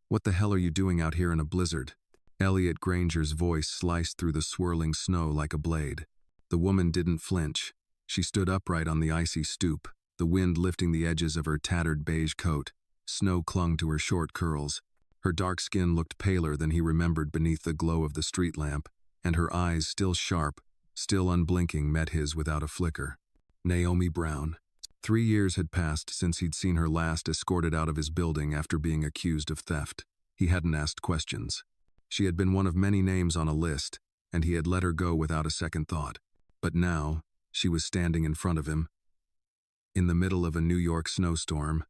What the hell are you doing out here in a blizzard? Elliot Granger's voice sliced through the swirling snow like a blade. The woman didn't flinch. She stood upright on the icy stoop, the wind lifting the edges of her tattered beige coat. Snow clung to her short curls. Her dark skin looked paler than he remembered beneath the glow of the street lamp, and her eyes, still sharp, still unblinking, met his without a flicker. Naomi Brown. 3 years had passed since he'd seen her last escorted out of his building after being accused of theft. He hadn't asked questions. She had been one of many names on a list, and he had let her go without a second thought. But now, she was standing in front of him, in the middle of a New York snowstorm,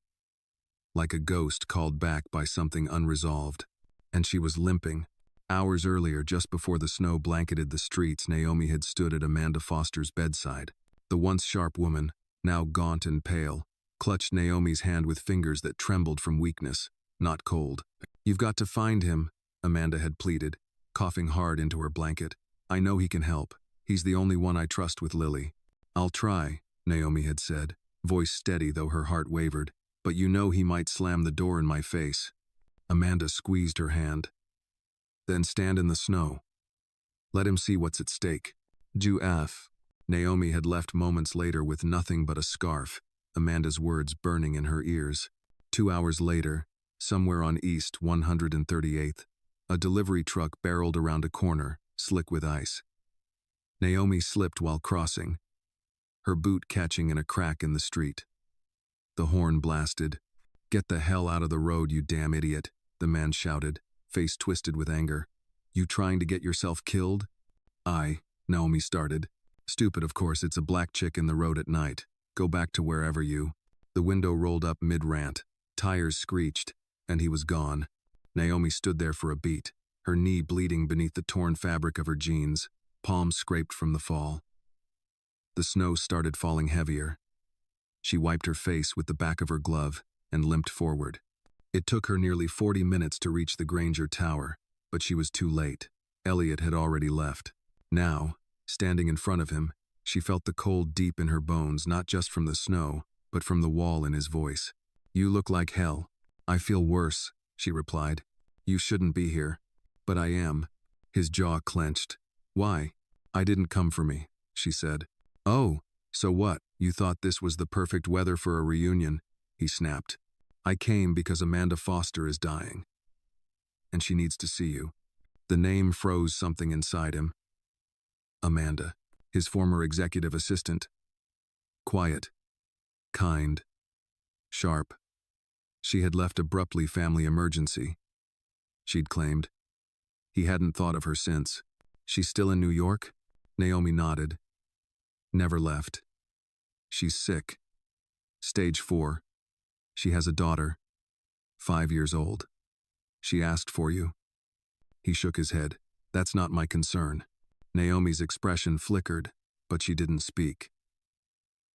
like a ghost called back by something unresolved. And she was limping. Hours earlier, just before the snow blanketed the streets, Naomi had stood at Amanda Foster's bedside. The once sharp woman, now gaunt and pale, clutched Naomi's hand with fingers that trembled from weakness, not cold. "You've got to find him," Amanda had pleaded, coughing hard into her blanket. "I know he can help. He's the only one I trust with Lily." "I'll try," Naomi had said, voice steady though her heart wavered. "But you know he might slam the door in my face." Amanda squeezed her hand. "Then stand in the snow. Let him see what's at stake." "Do F." Naomi had left moments later with nothing but a scarf, Amanda's words burning in her ears. 2 hours later, somewhere on East 138th, a delivery truck barreled around a corner, slick with ice. Naomi slipped while crossing, her boot catching in a crack in the street. The horn blasted. "Get the hell out of the road, you damn idiot," the man shouted, face twisted with anger. "You trying to get yourself killed?" Naomi started. "Stupid, of course, it's a black chick in the road at night. Go back to wherever you..." The window rolled up mid-rant, tires screeched, and he was gone. Naomi stood there for a beat, her knee bleeding beneath the torn fabric of her jeans, palms scraped from the fall. The snow started falling heavier. She wiped her face with the back of her glove and limped forward. It took her nearly 40 minutes to reach the Granger Tower, but she was too late. Elliot had already left. Now, standing in front of him, she felt the cold deep in her bones, not just from the snow, but from the wall in his voice. "You look like hell." "I feel worse," she replied. "You shouldn't be here." "But I am." His jaw clenched. "Why?" "I didn't come for me," she said. "Oh, so what? You thought this was the perfect weather for a reunion," he snapped. "I came because Amanda Foster is dying, and she needs to see you." The name froze something inside him. Amanda, his former executive assistant. Quiet, kind, sharp. She had left abruptly, family emergency, she'd claimed. He hadn't thought of her since. "She's still in New York?" Naomi nodded. "Never left. She's sick. Stage 4. She has a daughter, 5 years old. She asked for you." He shook his head. "That's not my concern." Naomi's expression flickered, but she didn't speak.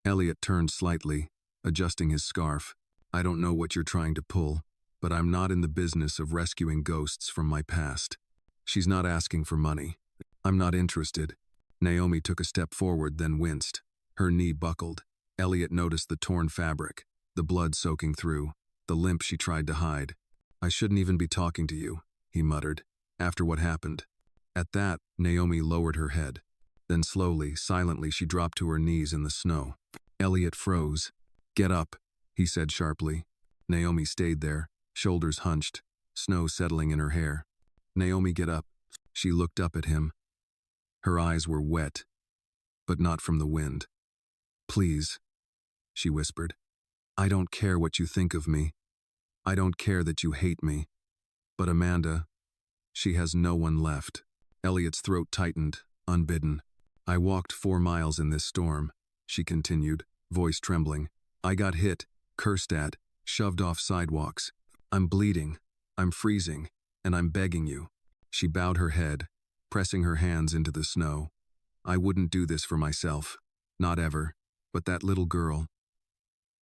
Elliot turned slightly, adjusting his scarf. "I don't know what you're trying to pull, but I'm not in the business of rescuing ghosts from my past. She's not asking for money. I'm not interested." Naomi took a step forward, then winced. Her knee buckled. Elliot noticed the torn fabric, the blood soaking through, the limp she tried to hide. "I shouldn't even be talking to you," he muttered, "after what happened." At that, Naomi lowered her head. Then slowly, silently, she dropped to her knees in the snow. Elliot froze. "Get up," he said sharply. Naomi stayed there, shoulders hunched, snow settling in her hair. "Naomi, get up." She looked up at him. Her eyes were wet, but not from the wind. "Please," she whispered. "I don't care what you think of me. I don't care that you hate me. But Amanda, she has no one left." Elliot's throat tightened, unbidden. "I walked 4 miles in this storm," she continued, voice trembling. "I got hit, cursed at, shoved off sidewalks. I'm bleeding, I'm freezing, and I'm begging you." She bowed her head, pressing her hands into the snow. "I wouldn't do this for myself, not ever, but that little girl.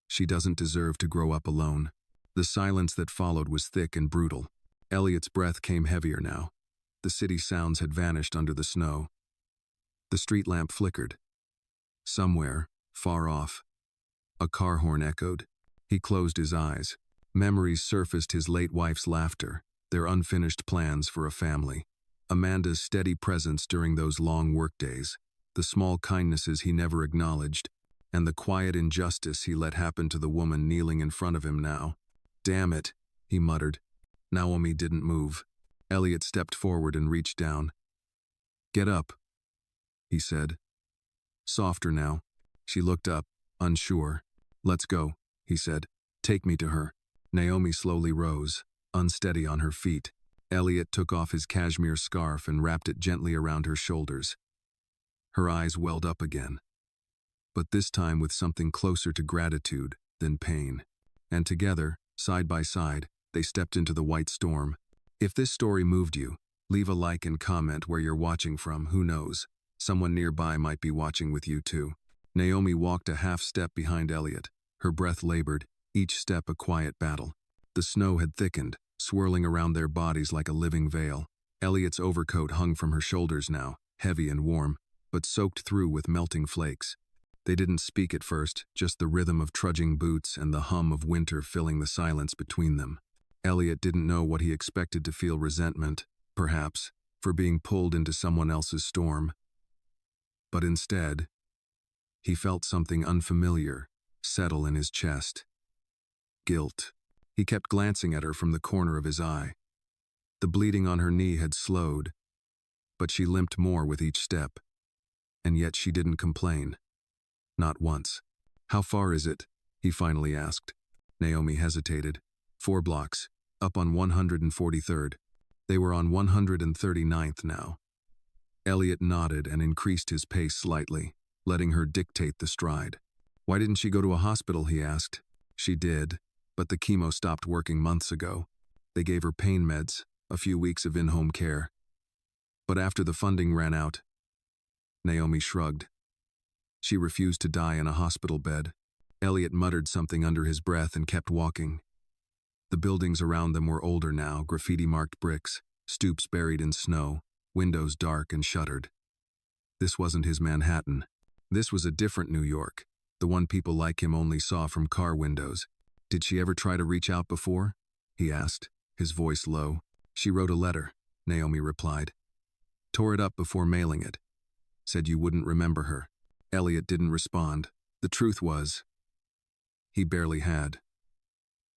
She doesn't deserve to grow up alone." The silence that followed was thick and brutal. Elliot's breath came heavier now. The city sounds had vanished under the snow. The street lamp flickered. Somewhere, far off, a car horn echoed. He closed his eyes. Memories surfaced: his late wife's laughter, their unfinished plans for a family. Amanda's steady presence during those long workdays, the small kindnesses he never acknowledged, and the quiet injustice he let happen to the woman kneeling in front of him now. "Damn it," he muttered. Naomi didn't move. Elliot stepped forward and reached down. "Get up," he said. Softer now. She looked up, unsure. "Let's go," he said. "Take me to her." Naomi slowly rose, unsteady on her feet. Elliot took off his cashmere scarf and wrapped it gently around her shoulders. Her eyes welled up again, but this time with something closer to gratitude than pain. And together, side by side, they stepped into the white storm. If this story moved you, leave a like and comment where you're watching from. Who knows? Someone nearby might be watching with you too. Naomi walked a half step behind Elliot, her breath labored, each step a quiet battle. The snow had thickened, swirling around their bodies like a living veil. Elliot's overcoat hung from her shoulders now, heavy and warm, but soaked through with melting flakes. They didn't speak at first, just the rhythm of trudging boots and the hum of winter filling the silence between them. Elliot didn't know what he expected to feel: resentment, perhaps, for being pulled into someone else's storm. But instead, he felt something unfamiliar settle in his chest. Guilt. He kept glancing at her from the corner of his eye. The bleeding on her knee had slowed, but she limped more with each step. And yet she didn't complain. Not once. "How far is it?" he finally asked. Naomi hesitated. 4 blocks, up on 143rd. They were on 139th now. Elliot nodded and increased his pace slightly, letting her dictate the stride. "Why didn't she go to a hospital?" he asked. "She did, but the chemo stopped working months ago. They gave her pain meds, a few weeks of in-home care. But after the funding ran out..." Naomi shrugged. "She refused to die in a hospital bed." Elliot muttered something under his breath and kept walking. The buildings around them were older now, graffiti-marked bricks, stoops buried in snow, windows dark and shuttered. This wasn't his Manhattan. This was a different New York, the one people like him only saw from car windows. "Did she ever try to reach out before?" he asked, his voice low. "She wrote a letter," Naomi replied. "Tore it up before mailing it. Said you wouldn't remember her." Elliot didn't respond. The truth was, he barely had.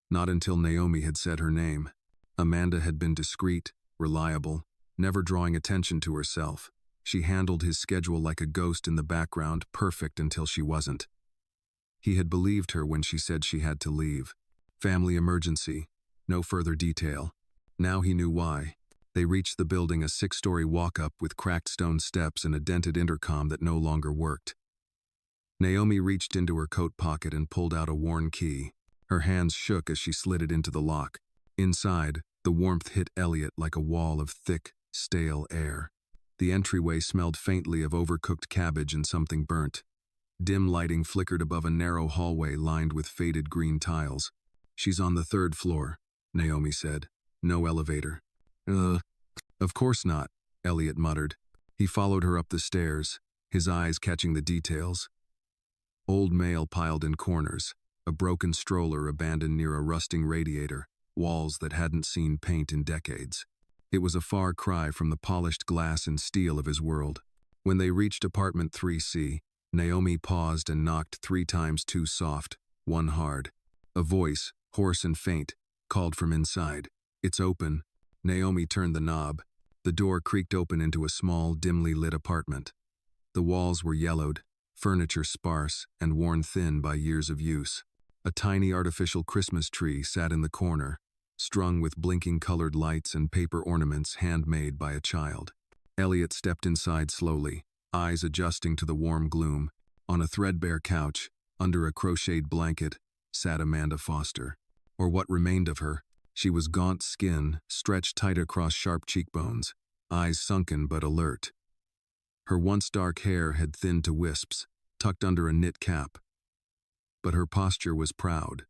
Not until Naomi had said her name. Amanda had been discreet, reliable, never drawing attention to herself. She handled his schedule like a ghost in the background, perfect until she wasn't. He had believed her when she said she had to leave. Family emergency, no further detail. Now he knew why. They reached the building, a 6-story walk-up with cracked stone steps and a dented intercom that no longer worked. Naomi reached into her coat pocket and pulled out a worn key. Her hands shook as she slid it into the lock. Inside, the warmth hit Elliot like a wall of thick, stale air. The entryway smelled faintly of overcooked cabbage and something burnt. Dim lighting flickered above a narrow hallway lined with faded green tiles. "She's on the 3rd floor," Naomi said. "No elevator." Of course not," Elliot muttered. He followed her up the stairs, his eyes catching the details. Old mail piled in corners, a broken stroller abandoned near a rusting radiator, walls that hadn't seen paint in decades. It was a far cry from the polished glass and steel of his world. When they reached apartment 3C, Naomi paused and knocked 3 times, 2 soft, 1 hard. A voice, hoarse and faint, called from inside. "It's open." Naomi turned the knob. The door creaked open into a small, dimly lit apartment. The walls were yellowed, furniture sparse and worn thin by years of use. A tiny artificial Christmas tree sat in the corner, strung with blinking colored lights and paper ornaments handmade by a child. Elliot stepped inside slowly, eyes adjusting to the warm gloom. On a threadbare couch, under a crocheted blanket, sat Amanda Foster. Or what remained of her. She was gaunt skin, stretched tight across sharp cheekbones, eyes sunken but alert. Her once dark hair had thinned to wisps, tucked under a knit cap. But her posture was proud,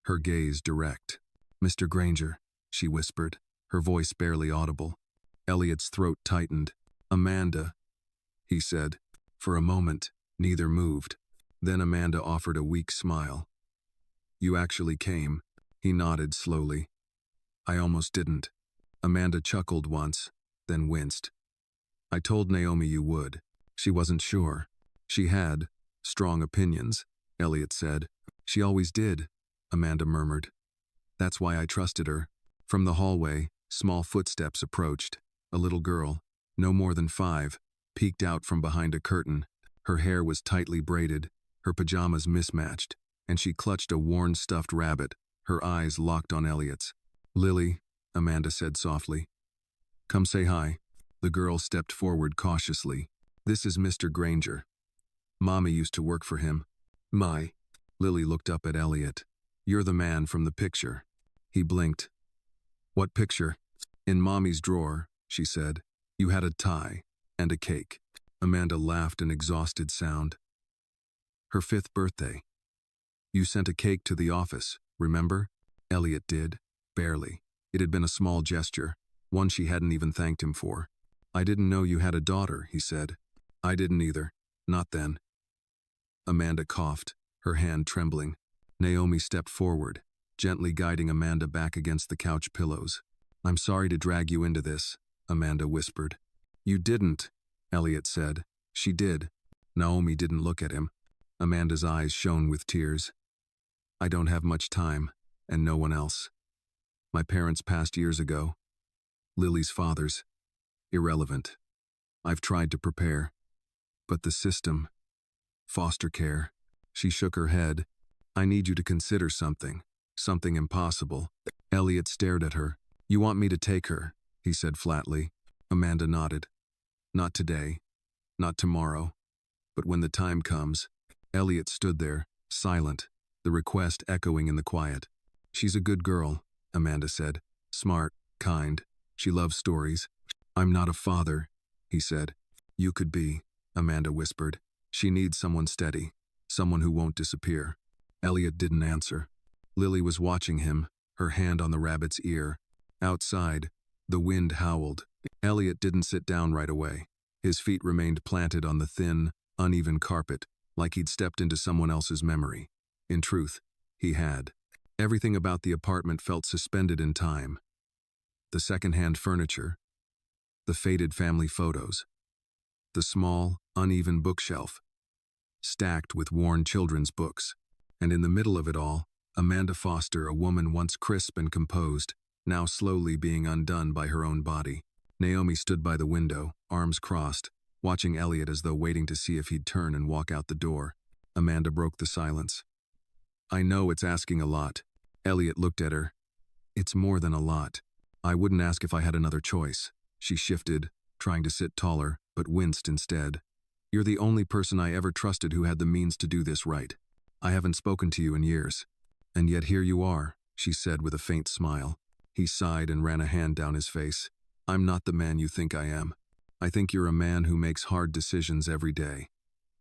her gaze direct. "Mr. Granger," she whispered, her voice barely audible. Elliot's throat tightened. "Amanda," he said. For a moment, neither moved. Then Amanda offered a weak smile. "You actually came." He nodded slowly. I almost didn't. Amanda chuckled once, then winced. I told Naomi you would. She wasn't sure. She had strong opinions, Elliot said. She always did, Amanda murmured. That's why I trusted her. From the hallway, small footsteps approached. A little girl, no more than 5, peeked out from behind a curtain. Her hair was tightly braided, her pajamas mismatched, and she clutched a worn stuffed rabbit, her eyes locked on Elliot's. Lily, Amanda said softly. Come say hi. The girl stepped forward cautiously. This is Mr. Granger. Mommy used to work for him. My. Lily looked up at Elliot. You're the man from the picture. He blinked. What picture? In Mommy's drawer, she said. You had a tie and a cake. Amanda laughed an exhausted sound. Her 5th birthday. You sent a cake to the office, remember? Elliot did, barely. It had been a small gesture, one she hadn't even thanked him for. I didn't know you had a daughter, he said. I didn't either. Not then. Amanda coughed, her hand trembling. Naomi stepped forward, gently guiding Amanda back against the couch pillows. I'm sorry to drag you into this, Amanda whispered. You didn't, Elliot said. She did. Naomi didn't look at him. Amanda's eyes shone with tears. I don't have much time, and no one else. My parents passed years ago. Lily's father's. Irrelevant. I've tried to prepare. But the system. Foster care. She shook her head. I need you to consider something. Something impossible. Elliot stared at her. You want me to take her, he said flatly. Amanda nodded. Not today. Not tomorrow. But when the time comes. Elliot stood there, silent, the request echoing in the quiet. She's a good girl, Amanda said. Smart, kind. She loves stories. I'm not a father, he said. You could be, Amanda whispered. She needs someone steady, someone who won't disappear. Elliot didn't answer. Lily was watching him, her hand on the rabbit's ear. Outside, the wind howled. Elliot didn't sit down right away. His feet remained planted on the thin, uneven carpet, like he'd stepped into someone else's memory. In truth, he had. Everything about the apartment felt suspended in time. The second-hand furniture, the faded family photos, the small, uneven bookshelf, stacked with worn children's books, and in the middle of it all, Amanda Foster, a woman once crisp and composed, now slowly being undone by her own body. Naomi stood by the window, arms crossed, watching Elliot as though waiting to see if he'd turn and walk out the door. Amanda broke the silence. I know it's asking a lot. Elliot looked at her. It's more than a lot. I wouldn't ask if I had another choice. She shifted, trying to sit taller, but winced instead. You're the only person I ever trusted who had the means to do this right. I haven't spoken to you in years. And yet here you are, she said with a faint smile. He sighed and ran a hand down his face. I'm not the man you think I am. I think you're a man who makes hard decisions every day.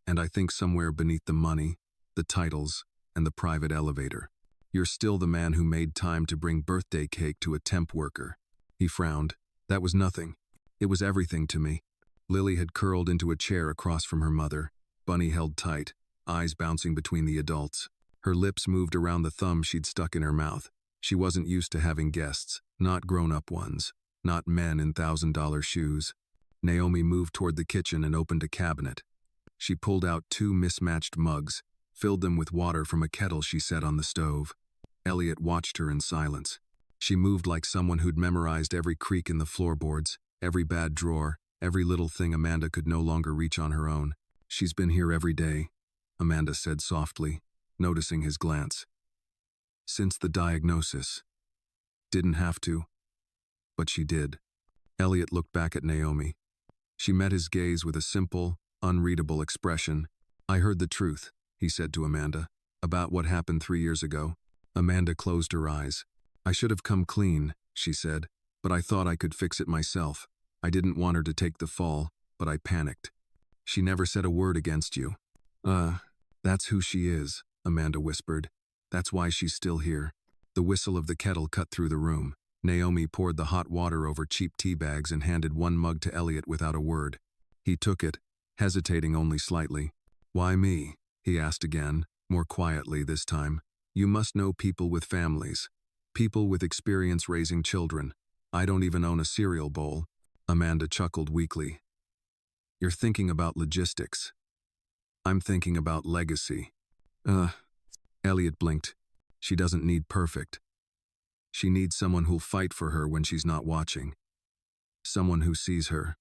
And I think somewhere beneath the money, the titles, and the private elevator, you're still the man who made time to bring birthday cake to a temp worker. He frowned. That was nothing. It was everything to me. Lily had curled into a chair across from her mother, Bunny held tight, eyes bouncing between the adults. Her lips moved around the thumb she'd stuck in her mouth. She wasn't used to having guests, not grown-up ones, not men in $1,000 shoes. Naomi moved toward the kitchen and opened a cabinet. She pulled out 2 mismatched mugs, filled them with water from a kettle she set on the stove. Elliot watched her in silence. She moved like someone who'd memorized every creak in the floorboards, every bad drawer, every little thing Amanda could no longer reach on her own. She's been here every day, Amanda said softly, noticing his glance. Since the diagnosis. Didn't have to, but she did. Elliot looked back at Naomi. She met his gaze with a simple, unreadable expression. I heard the truth, he said to Amanda, about what happened 3 years ago. Amanda closed her eyes. I should have come clean, she said, but I thought I could fix it myself. I didn't want her to take the fall, but I panicked. She never said a word against you. That's who she is, Amanda whispered. That's why she's still here. The whistle of the kettle cut through the room. Naomi poured the hot water over cheap tea bags and handed 1 mug to Elliot without a word. He took it, hesitating only slightly. Why me? He asked again, more quietly this time. You must know people with families. People with experience raising children. I don't even own a cereal bowl. Amanda chuckled weakly. You're thinking about logistics. I'm thinking about legacy. Elliot blinked. She doesn't need perfect. She needs someone who'll fight for her when she's not watching. Someone who sees her.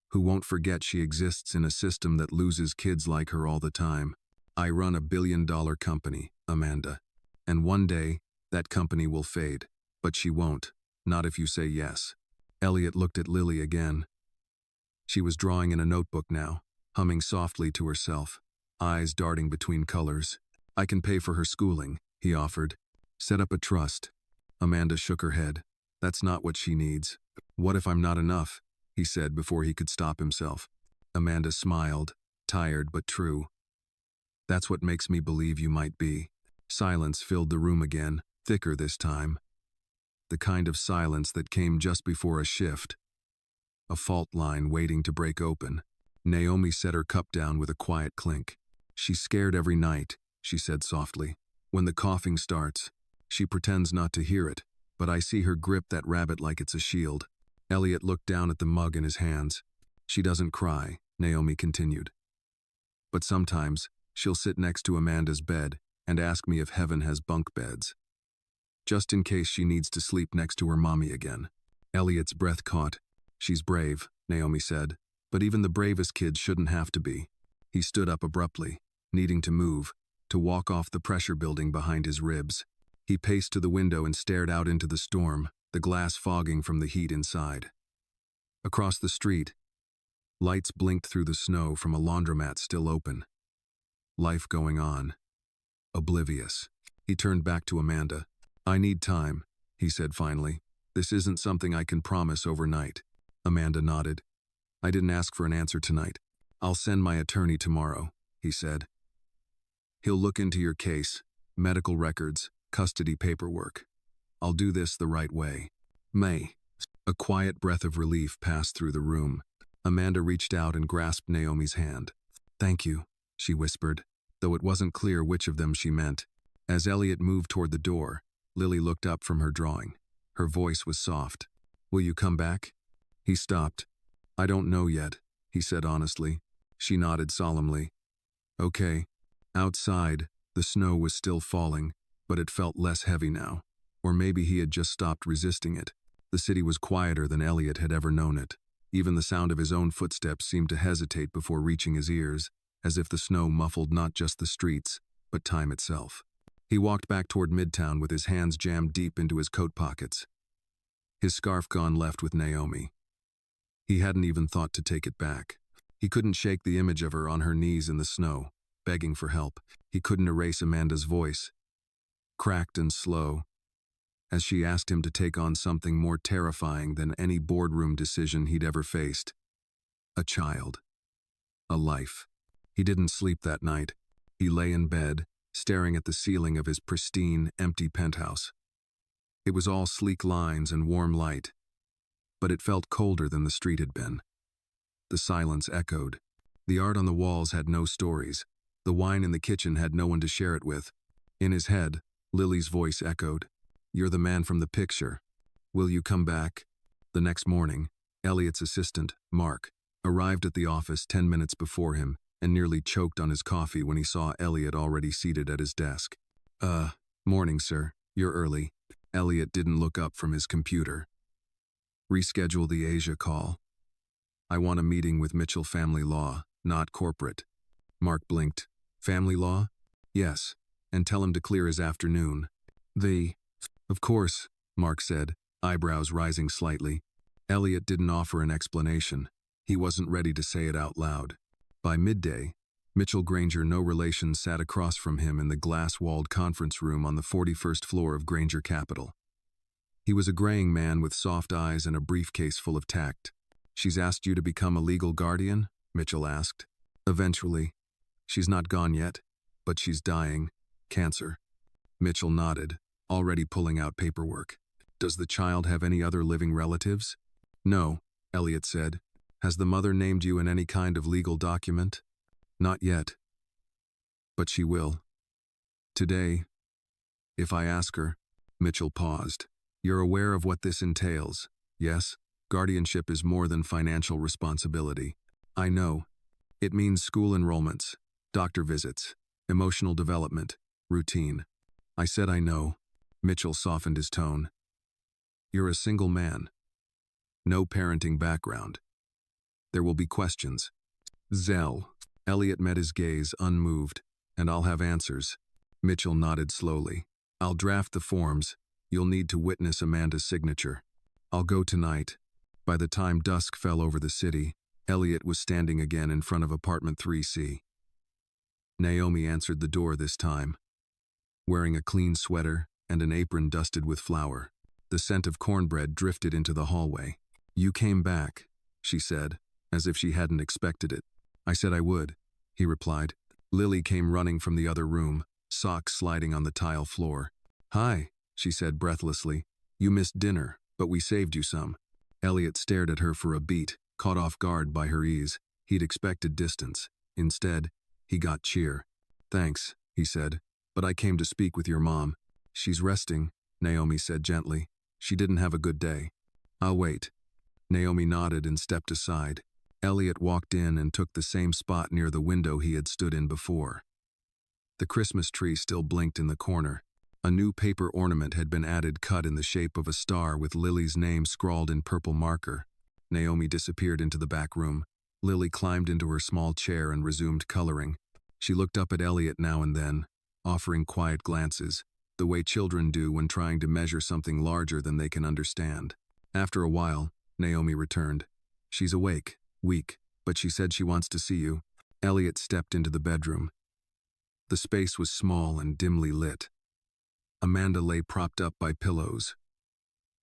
Who won't forget she exists in a system that loses kids like her all the time. I run a billion-dollar company, Amanda. And one day, that company will fade. But she won't. Not if you say yes. Elliot looked at Lily again. She was drawing in a notebook now, humming softly to herself, eyes darting between colors. I can pay for her schooling, he offered. Set up a trust. Amanda shook her head. That's not what she needs. What if I'm not enough? He said before he could stop himself. Amanda smiled, tired but true. That's what makes me believe you might be. Silence filled the room again, thicker this time. The kind of silence that came just before a shift. A fault line waiting to break open. Naomi set her cup down with a quiet clink. She's scared every night, she said softly. When the coughing starts, she pretends not to hear it, but I see her grip that rabbit like it's a shield. Elliot looked down at the mug in his hands. She doesn't cry, Naomi continued. But sometimes, she'll sit next to Amanda's bed and ask me if heaven has bunk beds. Just in case she needs to sleep next to her mommy again. Elliot's breath caught. She's brave, Naomi said, but even the bravest kids shouldn't have to be. He stood up abruptly, needing to move, to walk off the pressure building behind his ribs. He paced to the window and stared out into the storm, the glass fogging from the heat inside. Across the street, lights blinked through the snow from a laundromat still open. Life going on. Oblivious. He turned back to Amanda. I need time, he said finally. This isn't something I can promise overnight. Amanda nodded. I didn't ask for an answer tonight. I'll send my attorney tomorrow, he said. He'll look into your case, medical records, custody paperwork. I'll do this the right way. May. A quiet breath of relief passed through the room. Amanda reached out and grasped Naomi's hand. Thank you, she whispered, though it wasn't clear which of them she meant. As Elliot moved toward the door, Lily looked up from her drawing. Her voice was soft. Will you come back? He stopped. I don't know yet, he said honestly. She nodded solemnly. Okay. Outside, the snow was still falling, but it felt less heavy now. Or maybe he had just stopped resisting it. The city was quieter than Elliot had ever known it. Even the sound of his own footsteps seemed to hesitate before reaching his ears, as if the snow muffled not just the streets, but time itself. He walked back toward Midtown with his hands jammed deep into his coat pockets. His scarf gone left with Naomi. He hadn't even thought to take it back. He couldn't shake the image of her on her knees in the snow, begging for help. He couldn't erase Amanda's voice, cracked and slow, as she asked him to take on something more terrifying than any boardroom decision he'd ever faced. A child. A life. He didn't sleep that night. He lay in bed, staring at the ceiling of his pristine, empty penthouse. It was all sleek lines and warm light, but it felt colder than the street had been. The silence echoed. The art on the walls had no stories. The wine in the kitchen had no one to share it with. In his head, Lily's voice echoed. You're the man from the picture. Will you come back? The next morning, Elliot's assistant, Mark, arrived at the office 10 minutes before him and nearly choked on his coffee when he saw Elliot already seated at his desk. Morning, sir. You're early. Elliot didn't look up from his computer. Reschedule the Asia call. I want a meeting with Mitchell Family Law, not corporate. Mark blinked. Family Law? Yes. And tell him to clear his afternoon. Of course, Mark said, eyebrows rising slightly. Elliot didn't offer an explanation. He wasn't ready to say it out loud. By midday, Mitchell Granger, no relation, sat across from him in the glass-walled conference room on the 41st floor of Granger Capital. He was a graying man with soft eyes and a briefcase full of tact. She's asked you to become a legal guardian? Mitchell asked. Eventually. She's not gone yet, but she's dying. Cancer. Mitchell nodded, already pulling out paperwork. Does the child have any other living relatives? No, Elliot said. Has the mother named you in any kind of legal document? Not yet. But she will. Today, if I ask her. Mitchell paused. You're aware of what this entails, yes? Guardianship is more than financial responsibility. I know. It means school enrollments, doctor visits, emotional development, routine. I said I know. Mitchell softened his tone. You're a single man. No parenting background. There will be questions. Zell. Elliot met his gaze, unmoved. And I'll have answers. Mitchell nodded slowly. I'll draft the forms. You'll need to witness Amanda's signature. I'll go tonight. By the time dusk fell over the city, Elliot was standing again in front of apartment 3C. Naomi answered the door this time, wearing a clean sweater and an apron dusted with flour. The scent of cornbread drifted into the hallway. You came back, she said, as if she hadn't expected it. I said I would, he replied. Lily came running from the other room, socks sliding on the tile floor. Hi, she said breathlessly. You missed dinner, but we saved you some. Elliot stared at her for a beat, caught off guard by her ease. He'd expected distance. Instead, he got cheer. Thanks, he said, but I came to speak with your mom. She's resting, Naomi said gently. She didn't have a good day. I'll wait. Naomi nodded and stepped aside. Elliot walked in and took the same spot near the window he had stood in before. The Christmas tree still blinked in the corner. A new paper ornament had been added, cut in the shape of a star with Lily's name scrawled in purple marker. Naomi disappeared into the back room. Lily climbed into her small chair and resumed coloring. She looked up at Elliot now and then, offering quiet glances, the way children do when trying to measure something larger than they can understand. After a while, Naomi returned. She's awake, weak, but she said she wants to see you. Elliot stepped into the bedroom. The space was small and dimly lit. Amanda lay propped up by pillows,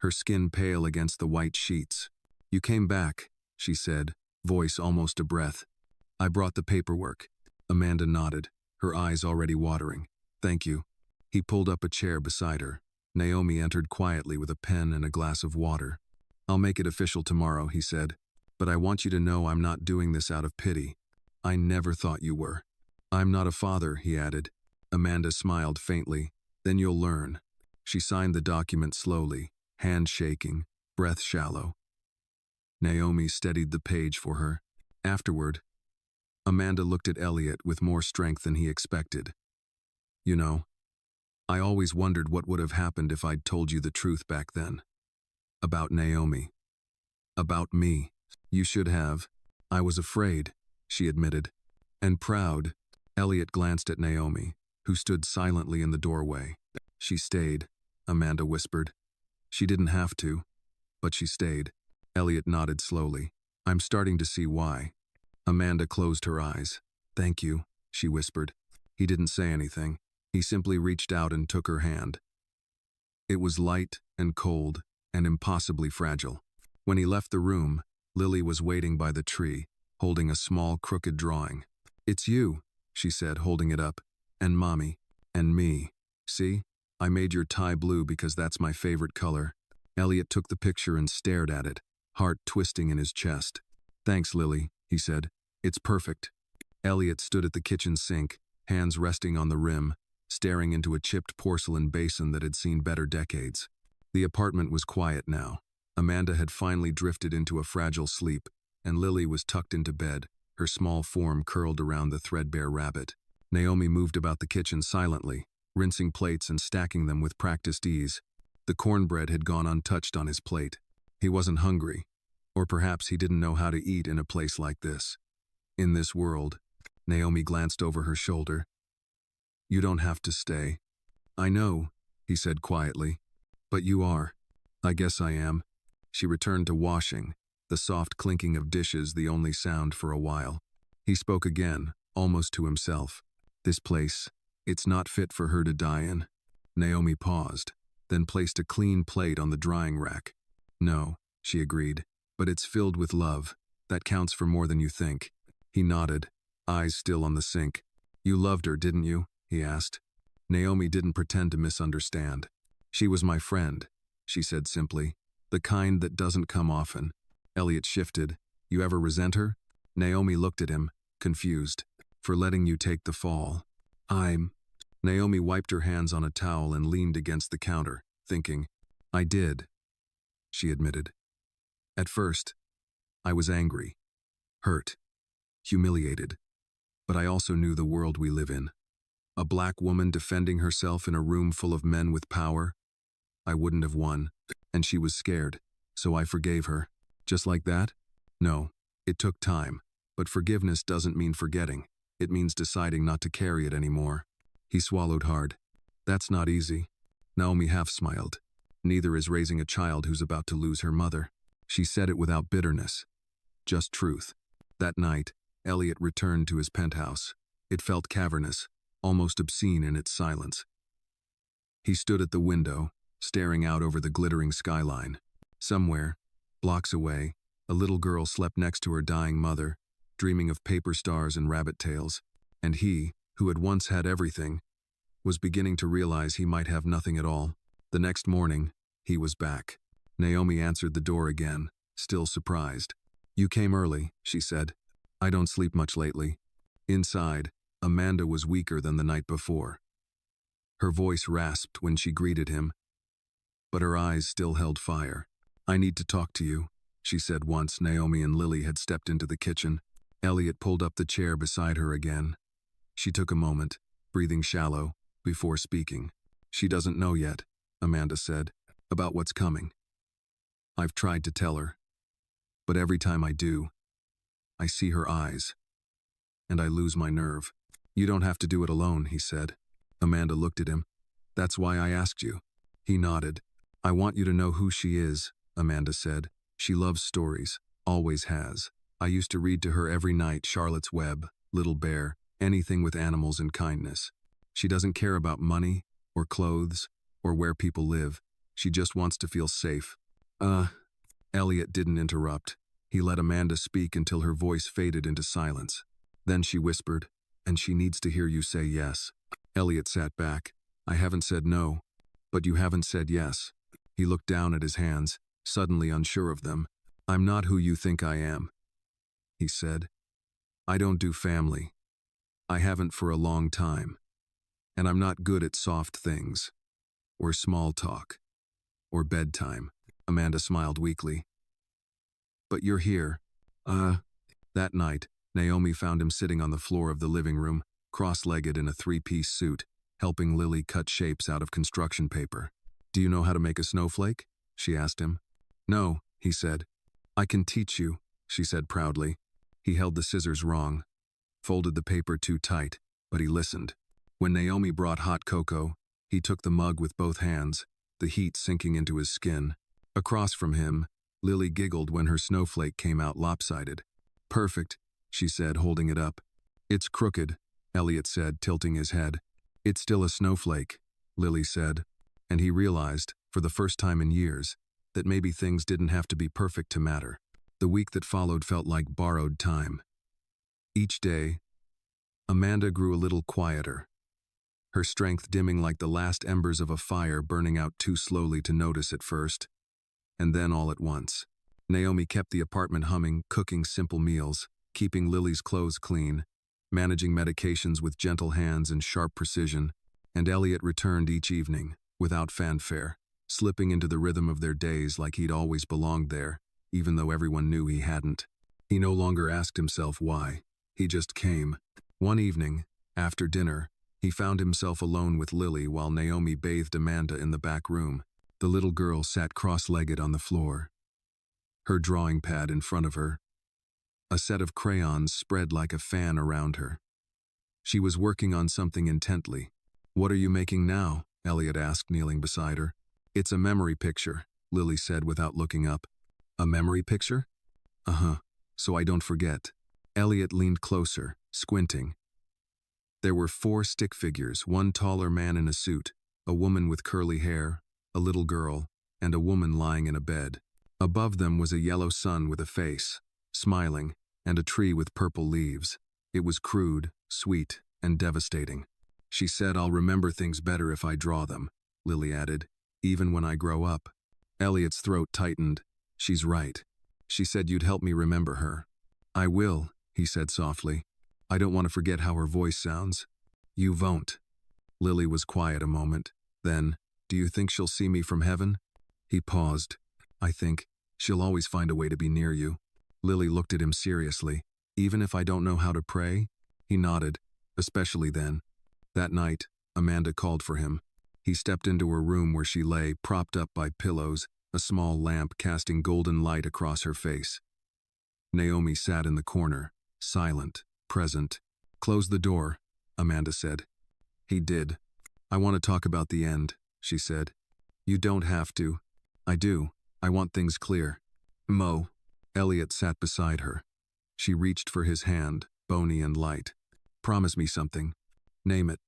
her skin pale against the white sheets. You came back, she said, voice almost a breath. I brought the paperwork. Amanda nodded, her eyes already watering. Thank you. He pulled up a chair beside her. Naomi entered quietly with a pen and a glass of water. I'll make it official tomorrow, he said. But I want you to know I'm not doing this out of pity. I never thought you were. I'm not a father, he added. Amanda smiled faintly. Then you'll learn. She signed the document slowly, hand shaking, breath shallow. Naomi steadied the page for her. Afterward, Amanda looked at Elliot with more strength than he expected. You know, I always wondered what would have happened if I'd told you the truth back then. About Naomi. About me. You should have. I was afraid, she admitted. And proud. Elliot glanced at Naomi, who stood silently in the doorway. She stayed, Amanda whispered. She didn't have to, but she stayed. Elliot nodded slowly. I'm starting to see why. Amanda closed her eyes. Thank you, she whispered. He didn't say anything. He simply reached out and took her hand. It was light and cold and impossibly fragile. When he left the room, Lily was waiting by the tree, holding a small crooked drawing. It's you, she said, holding it up. And Mommy. And me. See? I made your tie blue because that's my favorite color. Elliot took the picture and stared at it, heart twisting in his chest. Thanks, Lily, he said. It's perfect. Elliot stood at the kitchen sink, hands resting on the rim, staring into a chipped porcelain basin that had seen better decades. The apartment was quiet now. Amanda had finally drifted into a fragile sleep, and Lily was tucked into bed, her small form curled around the threadbare rabbit. Naomi moved about the kitchen silently, rinsing plates and stacking them with practiced ease. The cornbread had gone untouched on his plate. He wasn't hungry, or perhaps he didn't know how to eat in a place like this. In this world, Naomi glanced over her shoulder. You don't have to stay. I know, he said quietly. But you are. I guess I am. She returned to washing, the soft clinking of dishes the only sound for a while. He spoke again, almost to himself. This place, it's not fit for her to die in. Naomi paused, then placed a clean plate on the drying rack. No, she agreed, but it's filled with love. That counts for more than you think. He nodded, eyes still on the sink. You loved her, didn't you? He asked. Naomi didn't pretend to misunderstand. She was my friend, she said simply. The kind that doesn't come often. Elliot shifted. You ever resent her? Naomi looked at him, confused. For letting you take the fall. Naomi wiped her hands on a towel and leaned against the counter. thinking. I did, she admitted. At first, I was angry, hurt, humiliated. But I also knew the world we live in. A black woman defending herself in a room full of men with power. I wouldn't have won, and she was scared, so I forgave her. Just like that? No, it took time, but forgiveness doesn't mean forgetting. It means deciding not to carry it anymore. He swallowed hard. That's not easy. Naomi half smiled. Neither is raising a child who's about to lose her mother. She said it without bitterness. Just truth. That night, Elliot returned to his penthouse. It felt cavernous, almost obscene in its silence. He stood at the window, staring out over the glittering skyline. Somewhere, blocks away, a little girl slept next to her dying mother, dreaming of paper stars and rabbit tails. And he, who had once had everything, was beginning to realize he might have nothing at all. The next morning, he was back. Naomi answered the door again, still surprised. You came early, she said. I don't sleep much lately. Inside, Amanda was weaker than the night before. Her voice rasped when she greeted him, but her eyes still held fire. I need to talk to you, she said once Naomi and Lily had stepped into the kitchen. Elliot pulled up the chair beside her again. She took a moment, breathing shallow, before speaking. She doesn't know yet, Amanda said, about what's coming. I've tried to tell her, but every time I do, I see her eyes, and I lose my nerve. You don't have to do it alone, he said. Amanda looked at him. That's why I asked you. He nodded. I want you to know who she is, Amanda said. She loves stories, always has. I used to read to her every night Charlotte's Web, Little Bear, anything with animals and kindness. She doesn't care about money, or clothes, or where people live. She just wants to feel safe. Elliot didn't interrupt. He let Amanda speak until her voice faded into silence. Then she whispered, and she needs to hear you say yes. Elliot sat back. I haven't said no, but you haven't said yes. He looked down at his hands, suddenly unsure of them. I'm not who you think I am, he said. I don't do family. I haven't for a long time. And I'm not good at soft things, or small talk, or bedtime. Amanda smiled weakly. But you're here. That night, Naomi found him sitting on the floor of the living room, cross-legged in a three-piece suit, helping Lily cut shapes out of construction paper. Do you know how to make a snowflake? She asked him. No, he said. I can teach you, she said proudly. He held the scissors wrong, folded the paper too tight, but he listened. When Naomi brought hot cocoa, he took the mug with both hands, the heat sinking into his skin. Across from him, Lily giggled when her snowflake came out lopsided. Perfect, she said, holding it up. It's crooked, Elliot said, tilting his head. It's still a snowflake, Lily said, and he realized, for the first time in years, that maybe things didn't have to be perfect to matter. The week that followed felt like borrowed time. Each day, Amanda grew a little quieter, her strength dimming like the last embers of a fire burning out too slowly to notice at first. And then all at once, Naomi kept the apartment humming, cooking simple meals, keeping Lily's clothes clean, managing medications with gentle hands and sharp precision, and Elliot returned each evening, without fanfare, slipping into the rhythm of their days like he'd always belonged there, even though everyone knew he hadn't. He no longer asked himself why. He just came. One evening, after dinner, he found himself alone with Lily while Naomi bathed Amanda in the back room. The little girl sat cross-legged on the floor, her drawing pad in front of her, a set of crayons spread like a fan around her. She was working on something intently. What are you making now? Elliot asked, kneeling beside her. It's a memory picture, Lily said without looking up. A memory picture? Uh-huh, so I don't forget. Elliot leaned closer, squinting. There were 4 stick figures, one taller man in a suit, a woman with curly hair, a little girl, and a woman lying in a bed. Above them was a yellow sun with a face, smiling, and a tree with purple leaves. It was crude, sweet, and devastating. She said, I'll remember things better if I draw them, Lily added, even when I grow up. Elliot's throat tightened. She's right. She said you'd help me remember her. I will, he said softly. I don't want to forget how her voice sounds. You won't. Lily was quiet a moment. Then, Do you think she'll see me from heaven? He paused. I think she'll always find a way to be near you. Lily looked at him seriously. Even if I don't know how to pray? He nodded. Especially then. That night, Amanda called for him. He stepped into her room where she lay, propped up by pillows, a small lamp casting golden light across her face. Naomi sat in the corner, silent, present. Close the door, Amanda said. He did. I want to talk about the end, she said. You don't have to. I do. I want things clear. Mo. Elliot sat beside her. She reached for his hand, bony and light. Promise me something. Name it.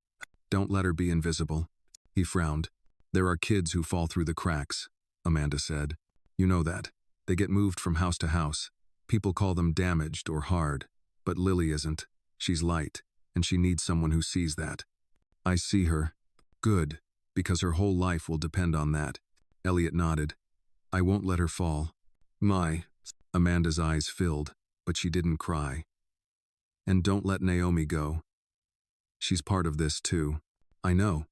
Don't let her be invisible. He frowned. There are kids who fall through the cracks, Amanda said. You know that. They get moved from house to house. People call them damaged or hard. But Lily isn't. She's light, and she needs someone who sees that. I see her. Good, because her whole life will depend on that. Elliot nodded. I won't let her fall. My. Amanda's eyes filled, but she didn't cry. And don't let Naomi go. She's part of this too. I know.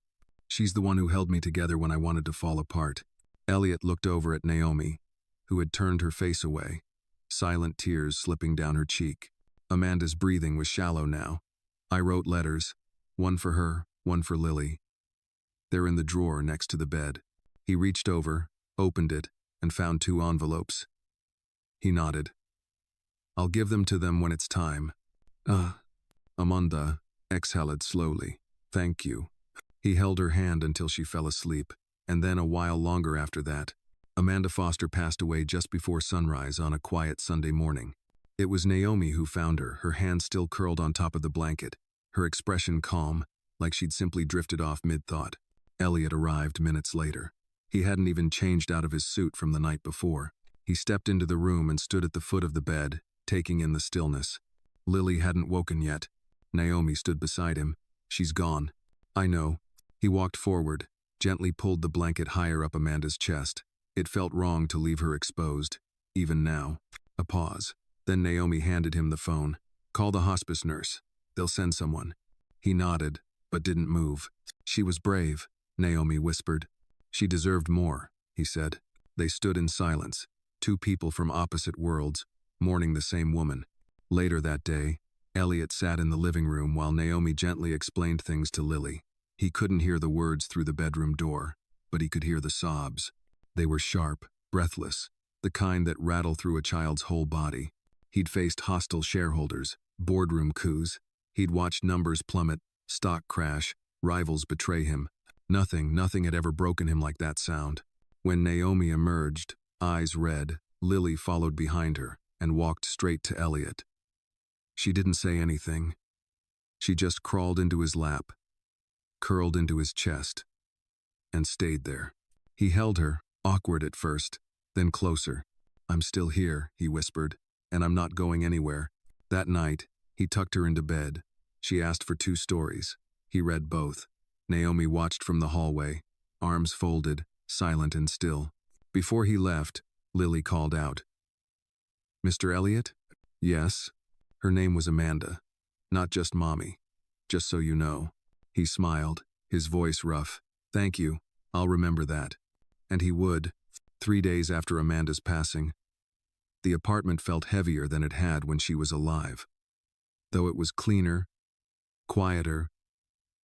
She's the one who held me together when I wanted to fall apart. Elliot looked over at Naomi, who had turned her face away, silent tears slipping down her cheek. Amanda's breathing was shallow now. I wrote letters, one for her, one for Lily. They're in the drawer next to the bed. He reached over, opened it, and found 2 envelopes. He nodded. I'll give them to them when it's time. Amanda exhaled slowly. Thank you. He held her hand until she fell asleep, and then a while longer after that. Amanda Foster passed away just before sunrise on a quiet Sunday morning. It was Naomi who found her hand still curled on top of the blanket, her expression calm, like she'd simply drifted off mid-thought. Elliot arrived minutes later. He hadn't even changed out of his suit from the night before. He stepped into the room and stood at the foot of the bed, taking in the stillness. Lily hadn't woken yet. Naomi stood beside him. She's gone. I know. He walked forward, gently pulled the blanket higher up Amanda's chest. It felt wrong to leave her exposed, even now. A pause. Then Naomi handed him the phone. Call the hospice nurse. They'll send someone. He nodded, but didn't move. She was brave, Naomi whispered. She deserved more, he said. They stood in silence, 2 people from opposite worlds, mourning the same woman. Later that day, Elliot sat in the living room while Naomi gently explained things to Lily. He couldn't hear the words through the bedroom door, but he could hear the sobs. They were sharp, breathless, the kind that rattle through a child's whole body. He'd faced hostile shareholders, boardroom coups. He'd watched numbers plummet, stock crash, rivals betray him. Nothing had ever broken him like that sound. When Naomi emerged, eyes red, Lily followed behind her and walked straight to Elliot. She didn't say anything. She just crawled into his lap, curled into his chest, and stayed there. He held her, awkward at first, then closer. I'm still here, he whispered, and I'm not going anywhere. That night, he tucked her into bed. She asked for 2 stories. He read both. Naomi watched from the hallway, arms folded, silent and still. Before he left, Lily called out. Mr. Elliot? Yes. Her name was Amanda. Not just Mommy. Just so you know. He smiled, his voice rough. Thank you. I'll remember that. And he would. 3 days after Amanda's passing. The apartment felt heavier than it had when she was alive. Though it was cleaner, quieter,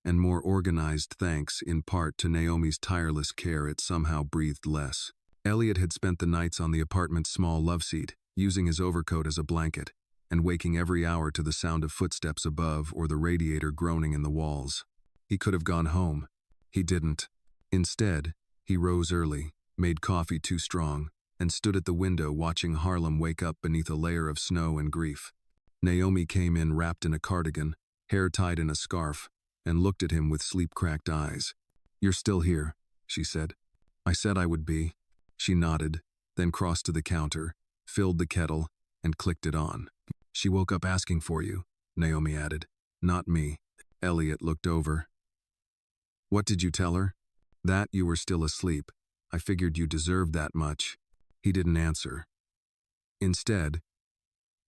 and more organized thanks in part to Naomi's tireless care, it somehow breathed less. Elliot had spent the nights on the apartment's small loveseat, using his overcoat as a blanket, and waking every hour to the sound of footsteps above or the radiator groaning in the walls. He could have gone home. He didn't. Instead, he rose early, made coffee too strong, and stood at the window watching Harlem wake up beneath a layer of snow and grief. Naomi came in wrapped in a cardigan, hair tied in a scarf, and looked at him with sleep-cracked eyes. You're still here, she said. I said I would be. She nodded, then crossed to the counter, filled the kettle, and clicked it on. She woke up asking for you, Naomi added. Not me. Elliot looked over. What did you tell her? That you were still asleep. I figured you deserved that much. He didn't answer. Instead,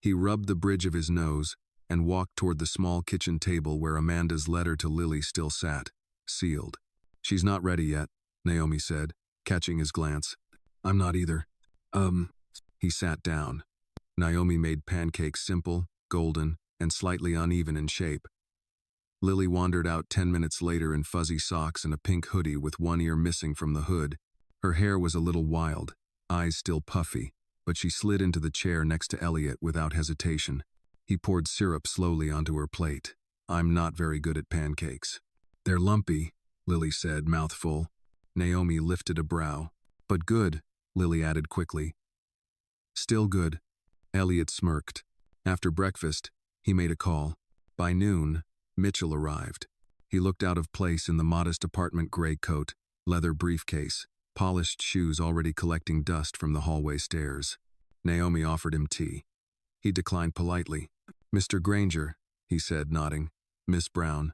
he rubbed the bridge of his nose and walked toward the small kitchen table where Amanda's letter to Lily still sat, sealed. She's not ready yet, Naomi said, catching his glance. I'm not either. He sat down. Naomi made pancakes simple, golden, and slightly uneven in shape. Lily wandered out 10 minutes later in fuzzy socks and a pink hoodie with one ear missing from the hood. Her hair was a little wild, eyes still puffy, but she slid into the chair next to Elliot without hesitation. He poured syrup slowly onto her plate. I'm not very good at pancakes. They're lumpy, Lily said, mouth full. Naomi lifted a brow. But good, Lily added quickly. Still good. Elliot smirked. After breakfast, he made a call. By noon, Mitchell arrived. He looked out of place in the modest apartment gray coat, leather briefcase, polished shoes already collecting dust from the hallway stairs. Naomi offered him tea. He declined politely. Mr. Granger, he said, nodding. Miss Brown.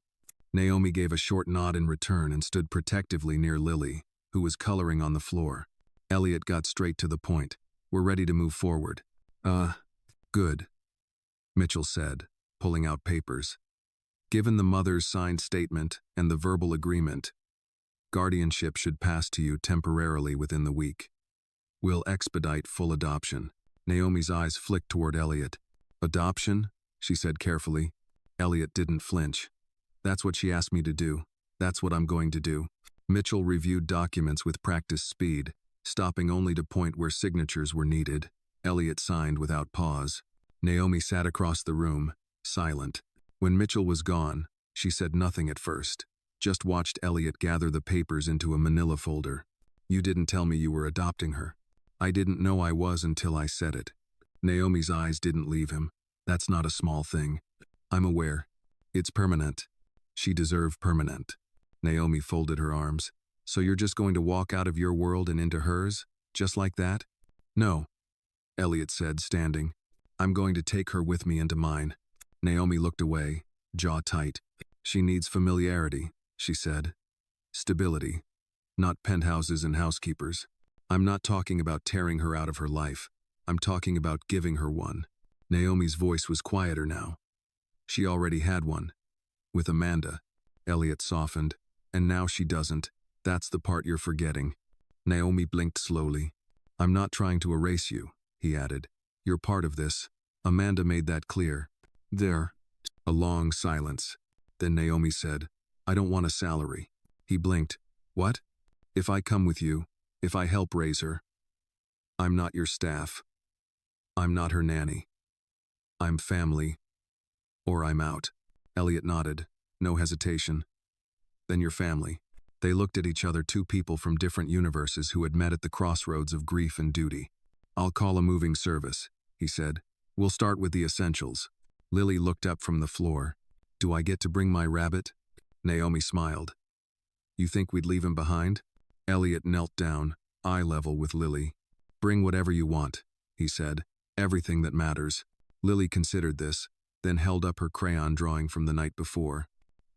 Naomi gave a short nod in return and stood protectively near Lily, who was coloring on the floor. Elliot got straight to the point. We're ready to move forward. Good, Mitchell said, pulling out papers. Given the mother's signed statement and the verbal agreement, guardianship should pass to you temporarily within the week. We'll expedite full adoption. Naomi's eyes flicked toward Elliot. Adoption? She said carefully. Elliot didn't flinch. That's what she asked me to do. That's what I'm going to do. Mitchell reviewed documents with practiced speed, stopping only to point where signatures were needed. Elliot signed without pause. Naomi sat across the room, silent. When Mitchell was gone, she said nothing at first, just watched Elliot gather the papers into a manila folder. You didn't tell me you were adopting her. I didn't know I was until I said it. Naomi's eyes didn't leave him. That's not a small thing. I'm aware. It's permanent. She deserved permanent. Naomi folded her arms. So you're just going to walk out of your world and into hers? Just like that? No, Elliot said, standing. I'm going to take her with me into mine. Naomi looked away, jaw tight. She needs familiarity, she said. Stability. Not penthouses and housekeepers. I'm not talking about tearing her out of her life. I'm talking about giving her one. Naomi's voice was quieter now. She already had one. With Amanda. Elliot softened. And now she doesn't. That's the part you're forgetting. Naomi blinked slowly. I'm not trying to erase you, he added. You're part of this. Amanda made that clear. There. A long silence. Then Naomi said, I don't want a salary. He blinked. What? If I come with you, if I help raise her. I'm not your staff. I'm not her nanny. I'm family. Or I'm out. Elliot nodded. No hesitation. Then your family. They looked at each other, two people from different universes who had met at the crossroads of grief and duty. I'll call a moving service, he said. We'll start with the essentials. Lily looked up from the floor. Do I get to bring my rabbit? Naomi smiled. You think we'd leave him behind? Elliot knelt down, eye level with Lily. Bring whatever you want, he said. Everything that matters. Lily considered this, then held up her crayon drawing from the night before.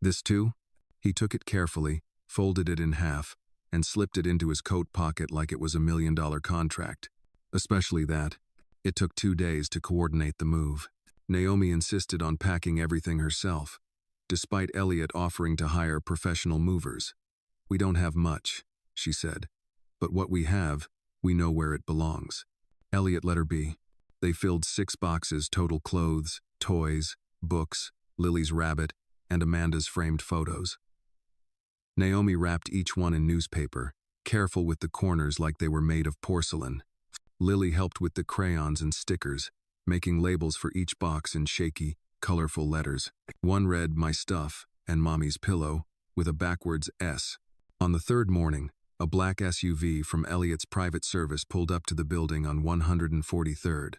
This too? He took it carefully, folded it in half, and slipped it into his coat pocket like it was $1 million contract. Especially that. It took 2 days to coordinate the move. Naomi insisted on packing everything herself, despite Elliot offering to hire professional movers. We don't have much, she said. But what we have, we know where it belongs. Elliot let her be. They filled 6 boxes, total clothes, toys, books, Lily's rabbit, and Amanda's framed photos. Naomi wrapped each one in newspaper, careful with the corners like they were made of porcelain. Lily helped with the crayons and stickers, making labels for each box in shaky, colorful letters. One read, My Stuff, and Mommy's Pillow, with a backwards S. On the 3rd morning, a black SUV from Elliot's private service pulled up to the building on 143rd.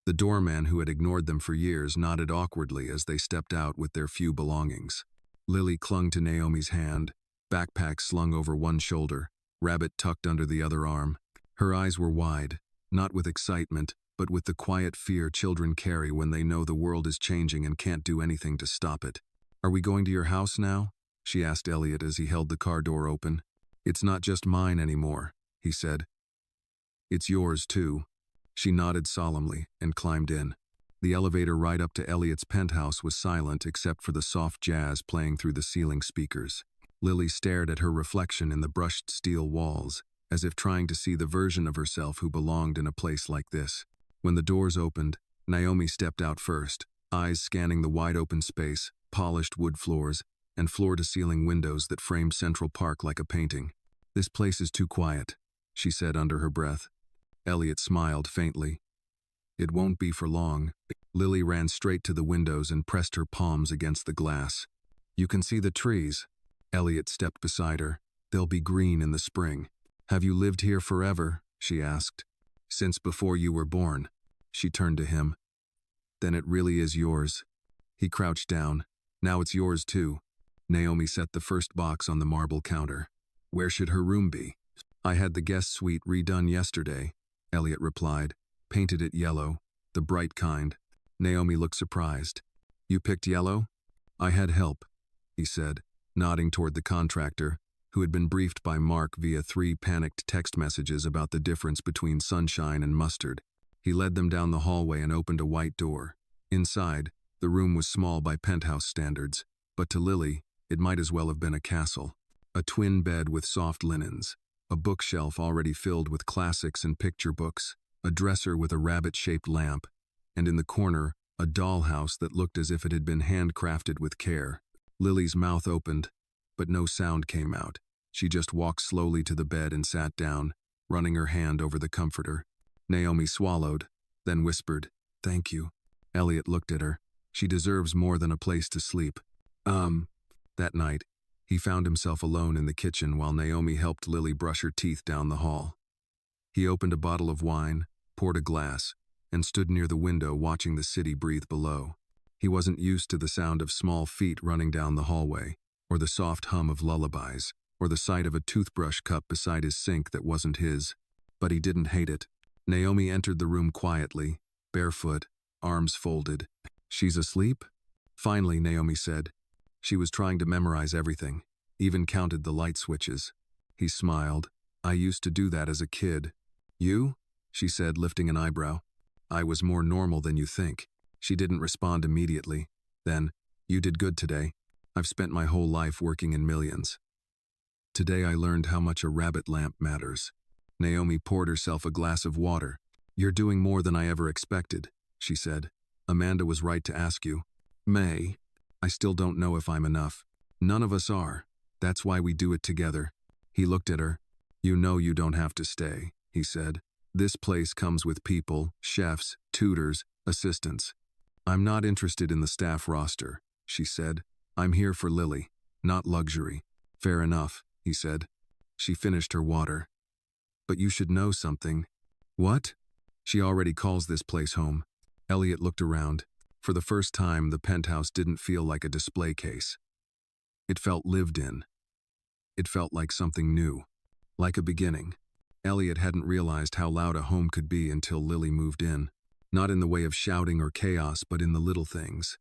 The doorman, who had ignored them for years, nodded awkwardly as they stepped out with their few belongings. Lily clung to Naomi's hand, backpack slung over one shoulder, rabbit tucked under the other arm. Her eyes were wide, not with excitement, but with the quiet fear children carry when they know the world is changing and can't do anything to stop it. Are we going to your house now? She asked Elliot as he held the car door open. It's not just mine anymore, he said. It's yours too. She nodded solemnly and climbed in. The elevator ride up to Elliot's penthouse was silent except for the soft jazz playing through the ceiling speakers. Lily stared at her reflection in the brushed steel walls, as if trying to see the version of herself who belonged in a place like this. When the doors opened, Naomi stepped out first, eyes scanning the wide-open space, polished wood floors, and floor-to-ceiling windows that framed Central Park like a painting. "This place is too quiet," she said under her breath. Elliot smiled faintly. "It won't be for long." Lily ran straight to the windows and pressed her palms against the glass. "You can see the trees." Elliot stepped beside her. "They'll be green in the spring." "Have you lived here forever?" she asked. "Since before you were born." She turned to him. "Then it really is yours." He crouched down. "Now it's yours too." Naomi set the first box on the marble counter. "Where should her room be?" "I had the guest suite redone yesterday," Elliot replied. "Painted it yellow, the bright kind." Naomi looked surprised. "You picked yellow?" "I had help," he said, nodding toward the contractor, who had been briefed by Mark via 3 panicked text messages about the difference between sunshine and mustard. He led them down the hallway and opened a white door. Inside, the room was small by penthouse standards, but to Lily, it might as well have been a castle. A twin bed with soft linens, a bookshelf already filled with classics and picture books, a dresser with a rabbit-shaped lamp, and in the corner, a dollhouse that looked as if it had been handcrafted with care. Lily's mouth opened, but no sound came out. She just walked slowly to the bed and sat down, running her hand over the comforter. Naomi swallowed, then whispered, "Thank you." Elliot looked at her. "She deserves more than a place to sleep." That night, he found himself alone in the kitchen while Naomi helped Lily brush her teeth down the hall. He opened a bottle of wine, poured a glass, and stood near the window watching the city breathe below. He wasn't used to the sound of small feet running down the hallway, or the soft hum of lullabies, or the sight of a toothbrush cup beside his sink that wasn't his. But he didn't hate it. Naomi entered the room quietly, barefoot, arms folded. "She's asleep?" Finally, Naomi said. She was trying to memorize everything, even counted the light switches. He smiled. "I used to do that as a kid." "You?" she said, lifting an eyebrow. "I was more normal than you think." She didn't respond immediately. Then, "You did good today. I've spent my whole life working in millions. Today I learned how much a rabbit lamp matters." Naomi poured herself a glass of water. "You're doing more than I ever expected," she said. "Amanda was right to ask you." "May, I still don't know if I'm enough." "None of us are. That's why we do it together." He looked at her. "You know you don't have to stay," he said. "This place comes with people, chefs, tutors, assistants." "I'm not interested in the staff roster," she said. "I'm here for Lily, not luxury." "Fair enough," he said. She finished her water. "But you should know something." "What?" "She already calls this place home." Elliot looked around. For the first time, the penthouse didn't feel like a display case. It felt lived in. It felt like something new, like a beginning. Elliot hadn't realized how loud a home could be until Lily moved in. Not in the way of shouting or chaos, but in the little things.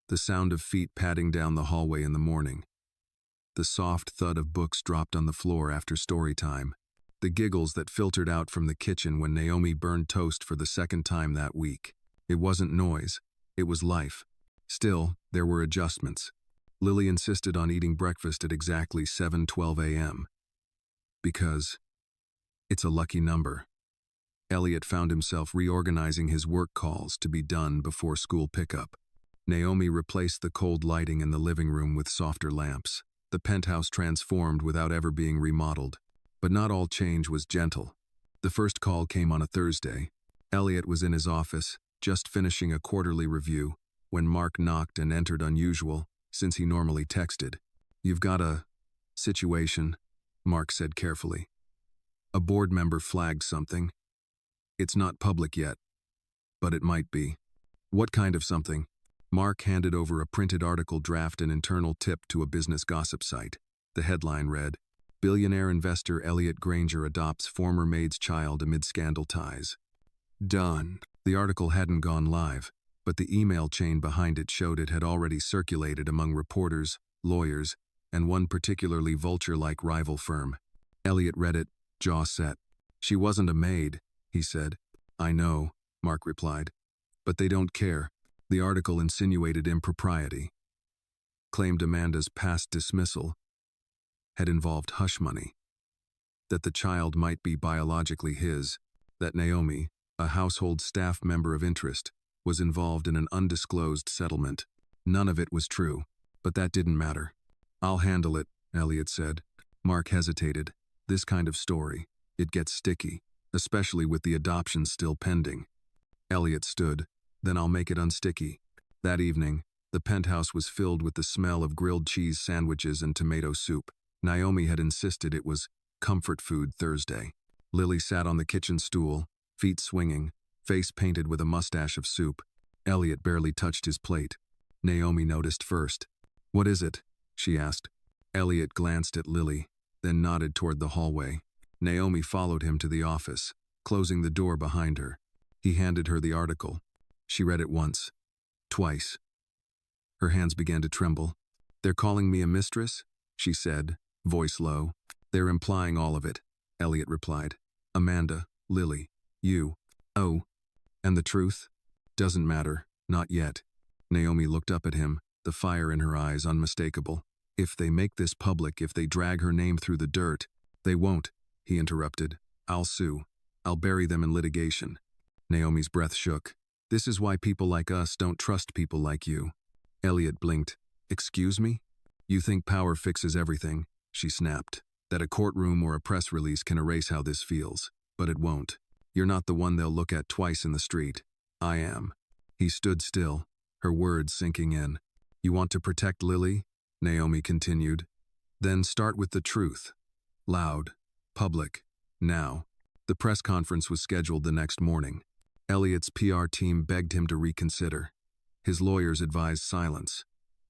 The sound of feet padding down the hallway in the morning. The soft thud of books dropped on the floor after story time. The giggles that filtered out from the kitchen when Naomi burned toast for the second time that week. It wasn't noise. It was life. Still, there were adjustments. Lily insisted on eating breakfast at exactly 7:12 a.m. Because it's a lucky number. Elliot found himself reorganizing his work calls to be done before school pickup. Naomi replaced the cold lighting in the living room with softer lamps. The penthouse transformed without ever being remodeled. But not all change was gentle. The first call came on a Thursday. Elliot was in his office, just finishing a quarterly review, when Mark knocked and entered unusual, since he normally texted. "You've got a situation," Mark said carefully. "A board member flagged something. It's not public yet, but it might be." "What kind of something?" Mark handed over a printed article draft and internal tip to a business gossip site. The headline read, "Billionaire investor Elliot Granger adopts former Maid's child amid scandal ties." Done. The article hadn't gone live, but the email chain behind it showed it had already circulated among reporters, lawyers, and one particularly vulture-like rival firm. Elliot read it, jaw set. "She wasn't a maid," he said. "I know," Mark replied. "But they don't care." The article insinuated impropriety. Claimed Amanda's past dismissal. had involved hush money. That the child might be biologically his, that Naomi, a household staff member of interest, was involved in an undisclosed settlement. None of it was true, but that didn't matter. "I'll handle it," Elliot said. Mark hesitated. This kind of story, it gets sticky, especially with the adoption still pending. Elliot stood. "Then I'll make it unsticky." That evening, the penthouse was filled with the smell of grilled cheese sandwiches and tomato soup. Naomi had insisted it was comfort food Thursday. Lily sat on the kitchen stool, feet swinging, face painted with a mustache of soup. Elliot barely touched his plate. Naomi noticed first. "What is it?" she asked. Elliot glanced at Lily, then nodded toward the hallway. Naomi followed him to the office, closing the door behind her. He handed her the article. She read it once, twice. Her hands began to tremble. "They're calling me a mistress?" she said, voice low. "They're implying all of it," Elliot replied. "Amanda, Lily, you. Oh, and the truth? Doesn't matter, not yet." Naomi looked up at him, the fire in her eyes unmistakable. "If they make this public, if they drag her name through the dirt—" "They won't," he interrupted. "I'll sue. I'll bury them in litigation." Naomi's breath shook. "This is why people like us don't trust people like you." Elliot blinked. "Excuse me? You think power fixes everything?" she snapped. "That a courtroom or a press release can erase how this feels. But it won't. You're not the one they'll look at twice in the street. I am." He stood still, her words sinking in. "You want to protect Lily?" Naomi continued. "Then start with the truth. Loud. Public. Now." The press conference was scheduled the next morning. Elliot's PR team begged him to reconsider. His lawyers advised silence.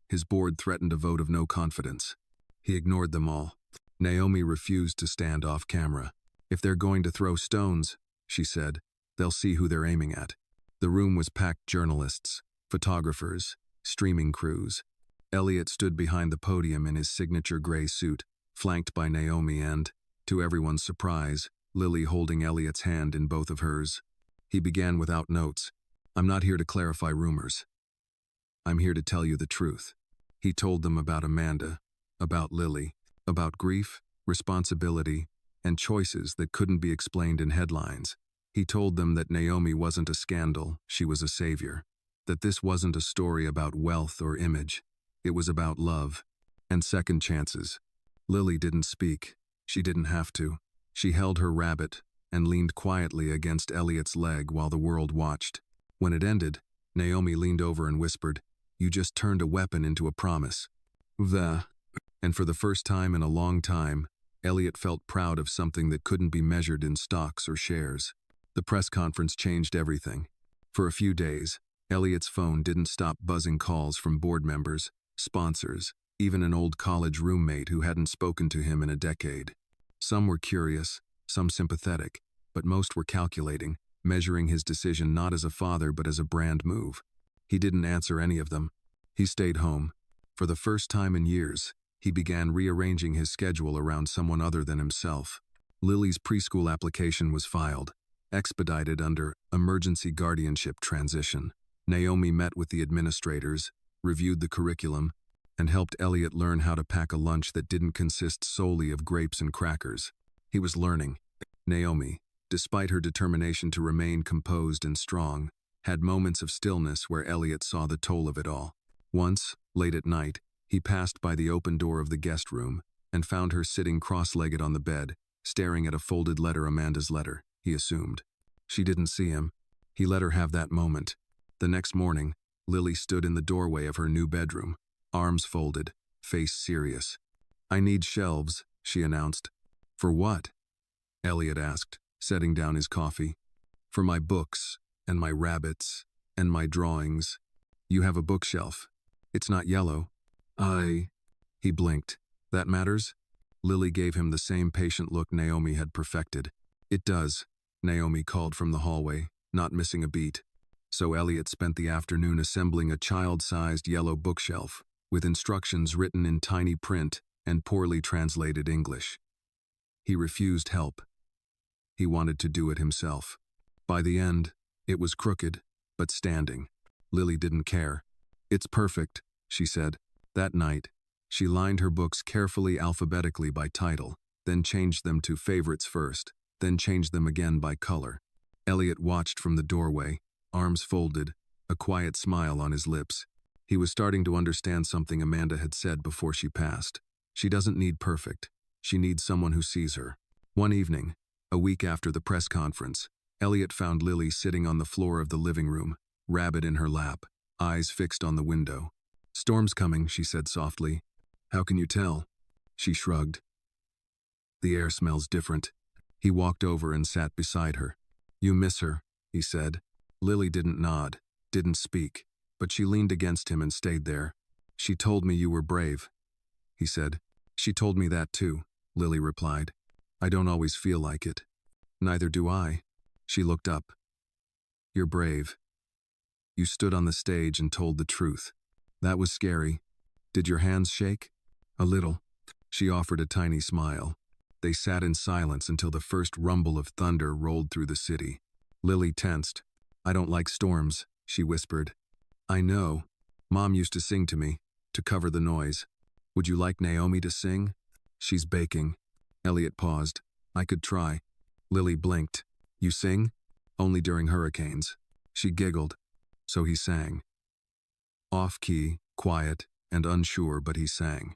His board threatened a vote of no confidence. He ignored them all. Naomi refused to stand off camera. "If they're going to throw stones," she said, "they'll see who they're aiming at." The room was packed journalists, photographers, streaming crews. Elliot stood behind the podium in his signature gray suit, flanked by Naomi and, to everyone's surprise, Lily holding Elliot's hand in both of hers. He began without notes. "I'm not here to clarify rumors. I'm here to tell you the truth." He told them about Amanda, about Lily, about grief, responsibility, and choices that couldn't be explained in headlines. He told them that Naomi wasn't a scandal, she was a savior. That this wasn't a story about wealth or image. It was about love and second chances. Lily didn't speak. She didn't have to. She held her rabbit and leaned quietly against Elliot's leg while the world watched. When it ended, Naomi leaned over and whispered, "You just turned a weapon into a promise." And for the first time in a long time, Elliot felt proud of something that couldn't be measured in stocks or shares. The press conference changed everything. For a few days, Elliot's phone didn't stop buzzing calls from board members, sponsors, even an old college roommate who hadn't spoken to him in a decade. Some were curious, some sympathetic, but most were calculating, measuring his decision not as a father but as a brand move. He didn't answer any of them. He stayed home. For the first time in years, he began rearranging his schedule around someone other than himself. Lily's preschool application was filed, expedited under emergency guardianship transition. Naomi met with the administrators, reviewed the curriculum, and helped Elliot learn how to pack a lunch that didn't consist solely of grapes and crackers. He was learning. Naomi, despite her determination to remain composed and strong, had moments of stillness where Elliot saw the toll of it all. Once, late at night, he passed by the open door of the guest room and found her sitting cross-legged on the bed, staring at a folded letter, Amanda's letter, he assumed. She didn't see him. He let her have that moment. The next morning, Lily stood in the doorway of her new bedroom, arms folded, face serious. "I need shelves," she announced. "For what?" Elliot asked, setting down his coffee. "For my books, and my rabbits, and my drawings. You have a bookshelf. It's not yellow." He blinked. "That matters?" Lily gave him the same patient look Naomi had perfected. "It does," Naomi called from the hallway, not missing a beat. So Elliot spent the afternoon assembling a child-sized yellow bookshelf, with instructions written in tiny print and poorly translated English. He refused help. He wanted to do it himself. By the end, it was crooked, but standing. Lily didn't care. "It's perfect," she said. That night, She lined her books carefully alphabetically by title, then changed them to favorites first, then changed them again by color. Elliot watched from the doorway, arms folded, a quiet smile on his lips. He was starting to understand something Amanda had said before she passed. She doesn't need perfect. She needs someone who sees her. One evening, a week after the press conference, Elliot found Lily sitting on the floor of the living room, rabbit in her lap, eyes fixed on the window. "Storm's coming," she said softly. "How can you tell?" She shrugged. "The air smells different." He walked over and sat beside her. "You miss her," he said. Lily didn't nod, didn't speak, but she leaned against him and stayed there. "She told me you were brave," he said. "She told me that too," Lily replied. "I don't always feel like it." "Neither do I." She looked up. "You're brave. You stood on the stage and told the truth. That was scary. Did your hands shake?" "A little." She offered a tiny smile. They sat in silence until the first rumble of thunder rolled through the city. Lily tensed. "I don't like storms," she whispered. "I know. Mom used to sing to me, to cover the noise. Would you like Naomi to sing?" "She's baking." Elliot paused. "I could try." Lily blinked. "You sing?" "Only during hurricanes." She giggled. So he sang. Off-key, quiet, and unsure, but he sang.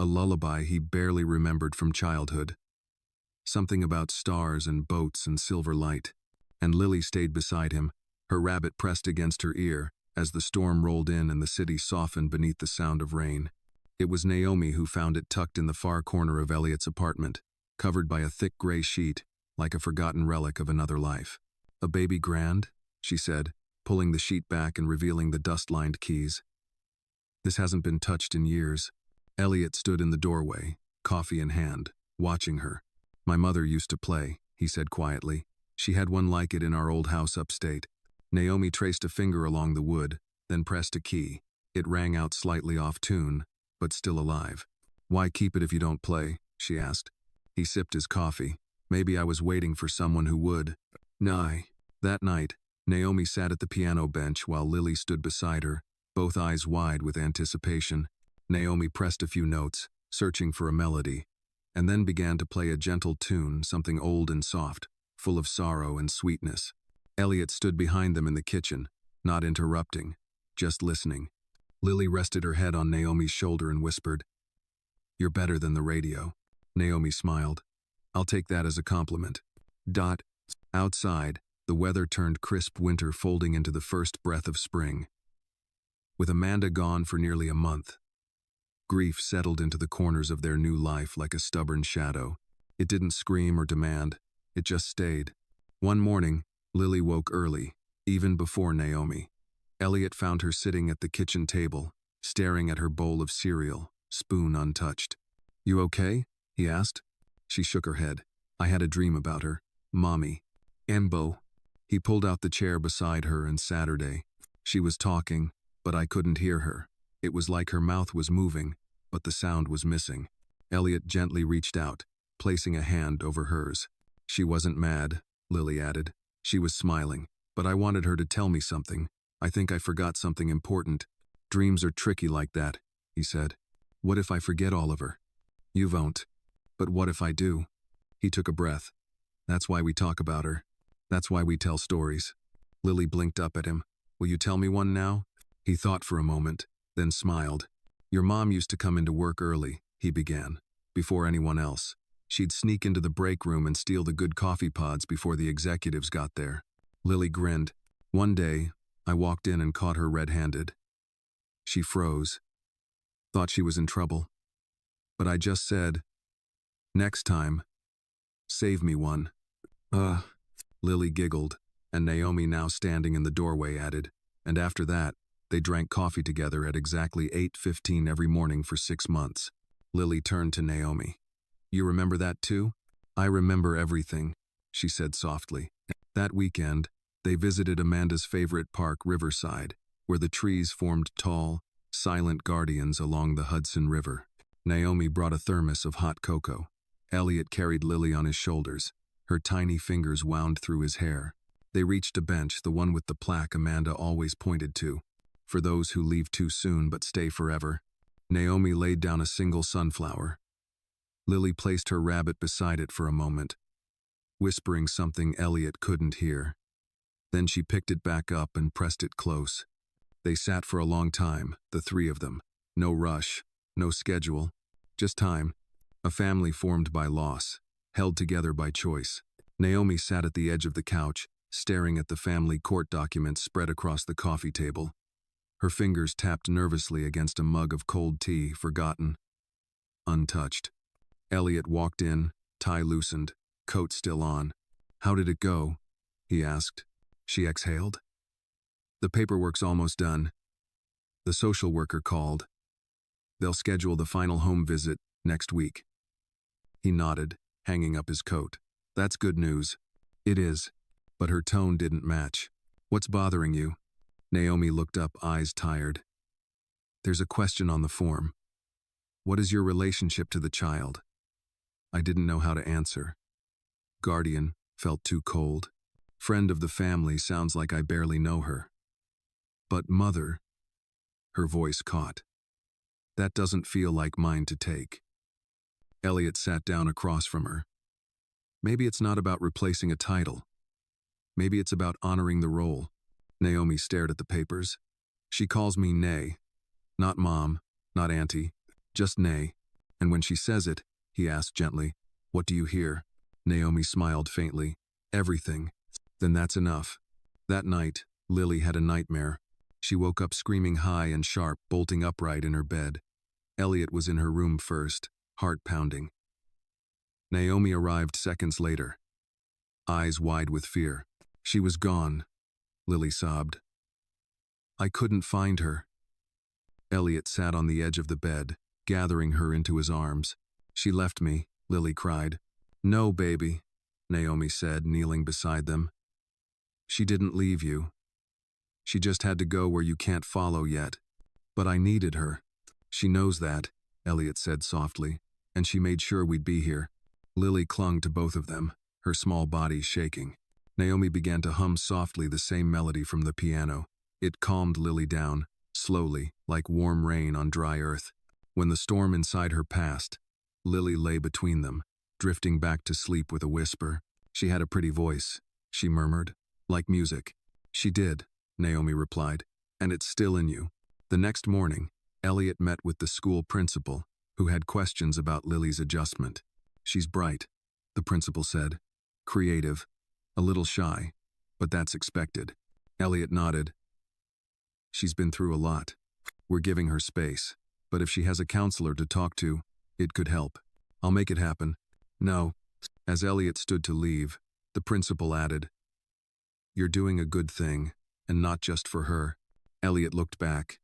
A lullaby he barely remembered from childhood. Something about stars and boats and silver light. And Lily stayed beside him, her rabbit pressed against her ear, as the storm rolled in and the city softened beneath the sound of rain. It was Naomi who found it tucked in the far corner of Elliot's apartment, covered by a thick gray sheet, like a forgotten relic of another life. "A baby grand?" she said, pulling the sheet back and revealing the dust-lined keys. "This hasn't been touched in years." Elliot stood in the doorway, coffee in hand, watching her. "My mother used to play," he said quietly. "She had one like it in our old house upstate." Naomi traced a finger along the wood, then pressed a key. It rang out slightly off tune, but still alive. "Why keep it if you don't play?" she asked. He sipped his coffee. "Maybe I was waiting for someone who would." "Nah." That night, Naomi sat at the piano bench while Lily stood beside her, both eyes wide with anticipation. Naomi pressed a few notes, searching for a melody, and then began to play a gentle tune, something old and soft, full of sorrow and sweetness. Elliot stood behind them in the kitchen, not interrupting, just listening. Lily rested her head on Naomi's shoulder and whispered, "You're better than the radio." Naomi smiled. "I'll take that as a compliment." Outside, the weather turned crisp winter, folding into the first breath of spring. With Amanda gone for nearly a month, grief settled into the corners of their new life like a stubborn shadow. It didn't scream or demand, it just stayed. One morning, Lily woke early, even before Naomi. Elliot found her sitting at the kitchen table, staring at her bowl of cereal, spoon untouched. "You okay?" he asked. She shook her head. "I had a dream about her. Mommy. Embo." He pulled out the chair beside her and Saturday. She was talking, but I couldn't hear her. It was like her mouth was moving, but the sound was missing. Elliot gently reached out, placing a hand over hers. "She wasn't mad," Lily added. "She was smiling, but I wanted her to tell me something. I think I forgot something important." "Dreams are tricky like that," he said. "What if I forget all of her?" "You won't. But what if I do?" He took a breath. "That's why we talk about her. That's why we tell stories." Lily blinked up at him. "Will you tell me one now?" He thought for a moment, then smiled. "Your mom used to come into work early," he began, "before anyone else. She'd sneak into the break room and steal the good coffee pods before the executives got there." Lily grinned. "One day, I walked in and caught her red-handed." She froze. Thought she was in trouble. But I just said, "Next time, save me one." Lily giggled, and Naomi, now standing in the doorway, added, "And after that, they drank coffee together at exactly 8:15 every morning for 6 months. Lily turned to Naomi. "You remember that too?" "I remember everything," she said softly. That weekend, they visited Amanda's favorite park, Riverside, where the trees formed tall, silent guardians along the Hudson River. Naomi brought a thermos of hot cocoa. Elliot carried Lily on his shoulders. Her tiny fingers wound through his hair. They reached a bench, the one with the plaque Amanda always pointed to, "For those who leave too soon but stay forever." Naomi laid down a single sunflower. Lily placed her rabbit beside it for a moment, whispering something Elliot couldn't hear. Then she picked it back up and pressed it close. They sat for a long time, the three of them. No rush, no schedule, just time. A family formed by loss, held together by choice. Naomi sat at the edge of the couch, staring at the family court documents spread across the coffee table. Her fingers tapped nervously against a mug of cold tea, forgotten, untouched. Elliot walked in, tie loosened, coat still on. "How did it go?" he asked. She exhaled. "The paperwork's almost done. The social worker called. They'll schedule the final home visit next week." He nodded, hanging up his coat. "That's good news." "It is." But her tone didn't match. "What's bothering you?" Naomi looked up, eyes tired. "There's a question on the form. What is your relationship to the child?" I didn't know how to answer. Guardian felt too cold. Friend of the family sounds like I barely know her. But mother, her voice caught. That doesn't feel like mine to take. Elliot sat down across from her. Maybe it's not about replacing a title. Maybe it's about honoring the role. Naomi stared at the papers. She calls me Nay. Not Mom, not Auntie, just Nay. And when she says it, he asked gently, "What do you hear?" Naomi smiled faintly. "Everything." "Then that's enough." That night, Lily had a nightmare. She woke up screaming high and sharp, bolting upright in her bed. Elliot was in her room first, heart pounding. Naomi arrived seconds later, eyes wide with fear. "She was gone," Lily sobbed. "I couldn't find her." Elliot sat on the edge of the bed, gathering her into his arms. "She left me," Lily cried. "No, baby," Naomi said, kneeling beside them. "She didn't leave you. She just had to go where you can't follow yet. But I needed her." "She knows that," Elliot said softly, "and she made sure we'd be here." Lily clung to both of them, her small body shaking. Naomi began to hum softly the same melody from the piano. It calmed Lily down, slowly, like warm rain on dry earth. When the storm inside her passed, Lily lay between them, drifting back to sleep with a whisper. "She had a pretty voice," she murmured. "Like music." "She did," Naomi replied, "and it's still in you." The next morning, Elliot met with the school principal, who had questions about Lily's adjustment. "She's bright," the principal said. "Creative, a little shy, but that's expected." Elliot nodded. "She's been through a lot. We're giving her space, but if she has a counselor to talk to, it could help. I'll make it happen." "No." As Elliot stood to leave, the principal added, "You're doing a good thing, and not just for her." Elliot looked back.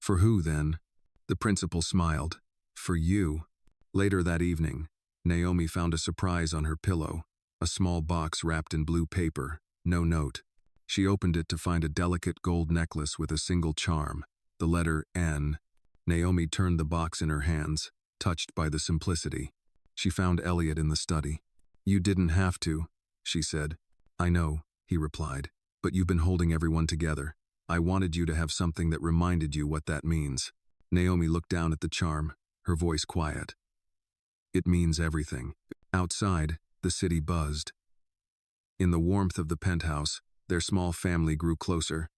"For who, then?" The principal smiled. "For you." Later that evening, Naomi found a surprise on her pillow, a small box wrapped in blue paper, no note. She opened it to find a delicate gold necklace with a single charm, the letter N. Naomi turned the box in her hands, touched by the simplicity. She found Elliot in the study. "You didn't have to," she said. "I know," he replied, "but you've been holding everyone together. I wanted you to have something that reminded you what that means." Naomi looked down at the charm, her voice quiet. "It means everything." Outside, the city buzzed. In the warmth of the penthouse, their small family grew closer.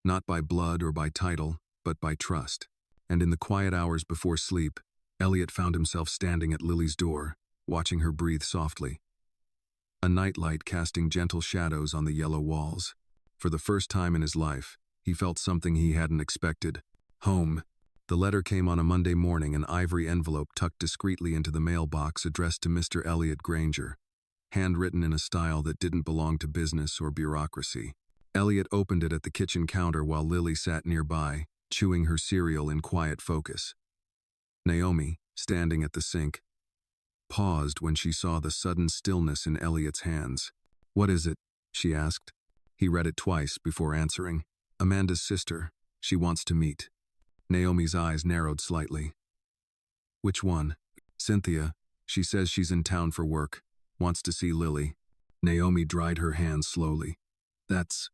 Not by blood or by title, but by trust. And in the quiet hours before sleep, Elliot found himself standing at Lily's door, watching her breathe softly. A nightlight casting gentle shadows on the yellow walls. For the first time in his life, he felt something he hadn't expected. Home. The letter came on a Monday morning, an ivory envelope tucked discreetly into the mailbox addressed to Mr. Elliot Granger, handwritten in a style that didn't belong to business or bureaucracy. Elliot opened it at the kitchen counter while Lily sat nearby, chewing her cereal in quiet focus. Naomi, standing at the sink, paused when she saw the sudden stillness in Elliot's hands. "What is it?" she asked. He read it twice before answering. "Amanda's sister. She wants to meet." Naomi's eyes narrowed slightly. "Which one?" "Cynthia. She says she's in town for work. Wants to see Lily." Naomi dried her hands slowly. "That's